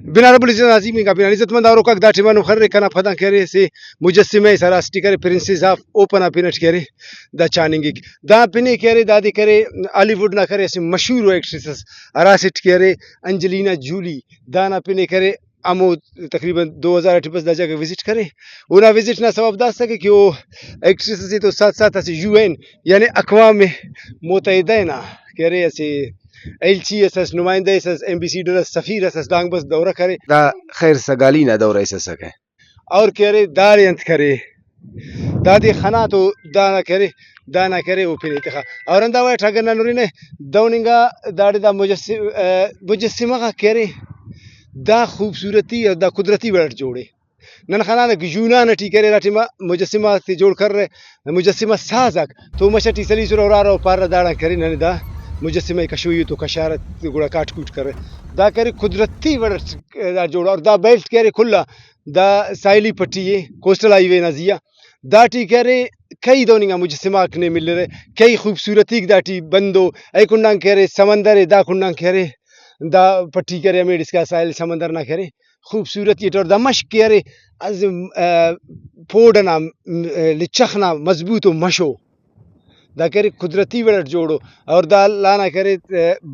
بنا رب العزت عظیم کا بنا عزت مند اور کا داٹی منو خر کنا پھدا کرے سے مجسمہ سراسٹی کرے پرنسز آف اوپن پینٹ کرے دا چاننگی دا پنے کرے دادی کرے ہالی ووڈ نہ کرے سے مشہور ایکٹریسز اراسٹ کرے انجلینا جولی دانا پنے کرے امو تقریباً 2008 بس دا جگہ وزٹ کرے اونا وزٹ نہ سبب دا سکے کہ وہ ایکٹریسز سے تو ساتھ ساتھ اسے یو این یعنی اقوام متحدہ نا کرے اسے ایل چی اساس نمائندہ اساس ایمبیسیڈر سفیر اساس دانگ بس دورہ کرے دا خیر سگالی نہ دورہ اساس سکے اور کرے دار انت کرے دادی خنا تو دانا کرے دانا کرے وہ پھر اتخا اور اندا وہ ٹھگنا نوری نے دوننگا داڑی دا مجسمہ کا کرے دا خوبصورتی اور دا قدرتی ورٹ جوڑے نن خنا دا یونان ٹی کرے راٹی ما مجسمہ تی جوڑ کر رہے مجسمہ سازک تو مشٹی سلی سر اور پارا داڑا کرے نن دا مجسمہ کشوی تو کشارت گڑا کاٹ کوٹ کرے دا کرے قدرتی ورٹ دا جوڑا اور دا بیلٹ کرے کھلا دا سائلی پٹی ہے کوسٹل ہائی وے نازیا داٹی کرے کئی دوننگا مجسمہ نے مل رہے کئی خوبصورتی داٹی بندو اے کنڈان کرے سمندر دا کنڈان کرے دا پٹی کرے ہمیں اس کا ساحل سمندر نہ کرے خوبصورتی اور دمشق کرے از پھوڑنا لچخنا مضبوط و مشو دا کرے قدرتی وڑٹ جوڑو اور دا لانا کرے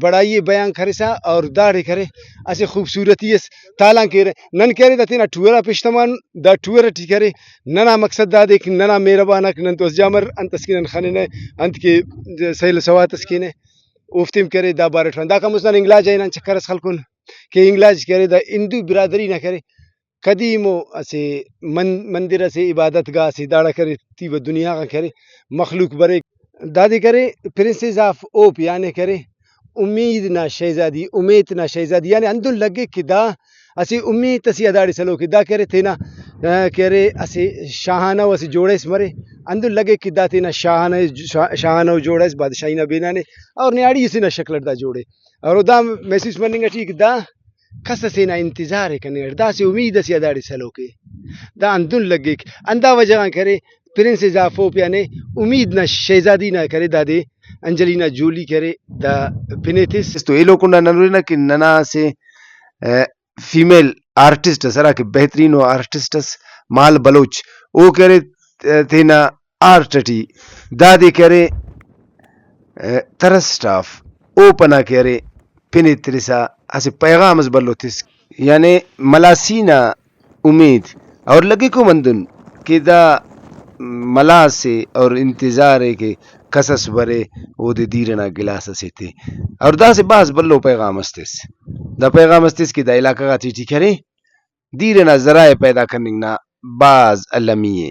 بڑائی بیان کرے سا اور داڑے کرے اسے خوبصورتی اس تالاں کرے نن کرے دا تینا ٹورا پشتمان دا ٹورا ٹی کرے ننا مقصد دا دے کہ ننا میربانک نن تو جامر انت سکینن خننے انت کے سیل سوات سکینے افتیم کرے دا بارٹوان دا کم اسنان انگلاج اینان چکر اس خلقون کہ انگلاج کرے دا ہندو برادری نہ کرے قدیمو اسے مندر اسے عبادت گاہ سے داڑا کرے تیو دنیا کا کرے مخلوق برے دادی کرے پرنسز آف اوپ یعنی کرے امید نہ شہزادی امید نہ شہزادی یعنی اندر لگے کہ دا اسے امید تسی اداڑی سلو کہ دا کرے تینا کرے اسے شاہانہ اسے جوڑے اس مرے اندر لگے کہ دا تینا شاہانہ جوڑے اس بادشاہی نہ بینا نے اور نیاڑی اسی نہ شکل دا جوڑے اور دا محسوس مننگا ٹھیک دا کس سے نہ انتظار ہے کرنے دا سے امید سے اداڑی سلو کے دا اندر لگے اندا وجہ کرے پرنسز آف اوپ یعنی امید نہ شہزادی نہ کرے دادے انجلینا جولی کرے دا پینیتس تو ایلو کنڈا ننورینا کہ ننا سے فیمیل آرٹسٹ سرا کہ بہترین آرٹسٹ مال بلوچ او کرے تینا آرٹ ٹی دادے کرے ترسٹ آف اوپنا کرے پینیترسا اسے پیغام از بلو تس یعنی ملاسینا امید اور لگے کو مندن کہ دا ملا سے اور انتظار ہے کہ کسس برے او دے دیرنا گلاس سے تھے اور دا سے باز بلو پیغام استس دا پیغام استس کہ دا علاقہ کا چیٹی کرے دیرنا ذرائع پیدا کرنے نا باز علمیے